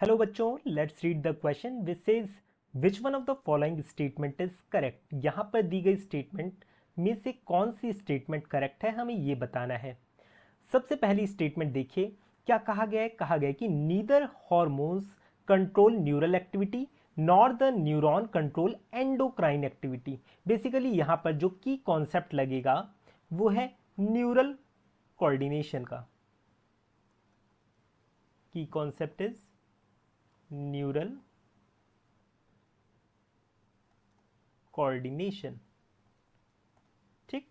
Hello बच्चों, let's read the question which says which one of the following statement is correct. यहाँ पर दी गई statement में से कौन सी स्टेटमेंट करेक्ट है, हमें ये बताना है। सबसे पहली स्टेटमेंट देखिए, क्या कहा गया है। कहा गया है कि neither hormones control neural activity nor the neuron control endocrine activity. Basically यहाँ पर जो की कॉन्सेप्ट लगेगा वो है न्यूरल कोऑर्डिनेशन का। की कॉन्सेप्ट इज न्यूरल कोऑर्डिनेशन। ठीक,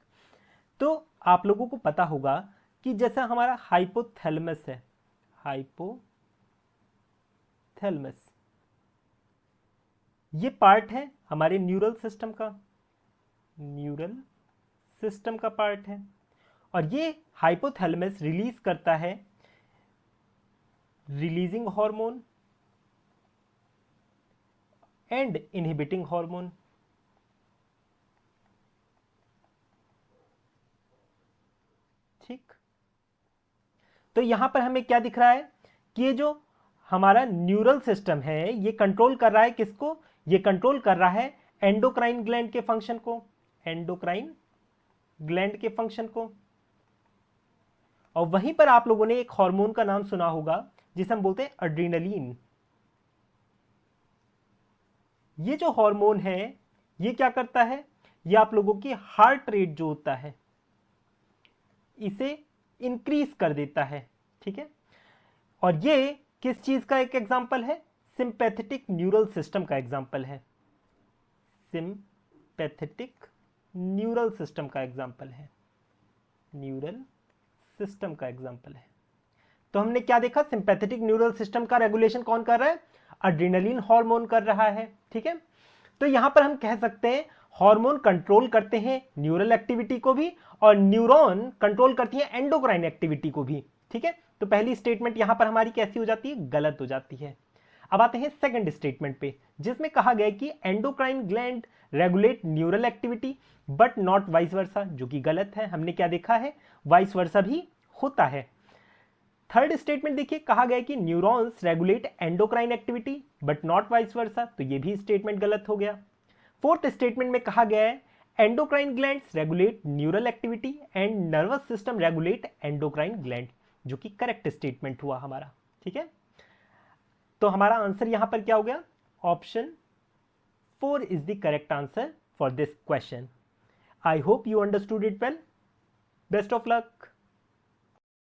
तो आप लोगों को पता होगा कि जैसा हमारा हाइपोथैलेमस है, हाइपोथैलेमस ये पार्ट है हमारे न्यूरल सिस्टम का, न्यूरल सिस्टम का पार्ट है। और ये हाइपोथैलेमस रिलीज करता है releasing hormone and inhibiting hormone. ठीक, तो यहां पर हमें क्या दिख रहा है कि ये जो हमारा न्यूरल सिस्टम है ये कंट्रोल कर रहा है किसको, ये कंट्रोल कर रहा है एंडोक्राइन ग्लैंड के फंक्शन को, एंडोक्राइन ग्लैंड के फंक्शन को। और वहीं पर आप लोगों ने एक हार्मोन का नाम सुना होगा जिसे हम बोलते हैं एड्रेनलिन। ये जो हार्मोन है ये क्या करता है, ये आप लोगों की हार्ट रेट जो होता है इसे इंक्रीज कर देता है। ठीक है, और ये किस चीज का एक एग्जांपल है, सिंपैथेटिक न्यूरल सिस्टम का एग्जांपल है, सिंपैथेटिक न्यूरल सिस्टम का एग्जांपल है, न्यूरल सिस्टम का एग्जांपल है। तो हमने क्या देखा, सिंपैथेटिक न्यूरल सिस्टम का रेगुलेशन कौन कर रहा है, एड्रेनलिन हार्मोन कर रहा है। ठीक है, तो यहां पर हम कह सकते हैं हार्मोन कंट्रोल करते हैं न्यूरल एक्टिविटी को भी और न्यूरॉन कंट्रोल करती है एंडोक्राइन एक्टिविटी को भी। ठीक है, तो पहली स्टेटमेंट यहां पर हमारी कैसी हो जाती है, गलत हो जाती है। अब आते हैं सेकंड स्टेटमेंट पे जिसमें कहा गया कि endocrine gland regulate neural activity but not vice versa, जो कि गलत है। हमने क्या देखा है, वाइस वर्सा भी होता है। थर्ड स्टेटमेंट देखिए, कहा गया कि neurons regulate endocrine activity but not vice versa, तो ये भी स्टेटमेंट गलत हो गया। फोर्थ स्टेटमेंट में कहा गया है endocrine glands regulate neural activity and nervous system regulate endocrine gland, जो कि करेक्ट स्टेटमेंट हुआ हमारा। ठीक है, तो हमारा आंसर यहां पर क्या हो गया, option 4 is the correct answer for this question. I hope you understood it well. Best of luck.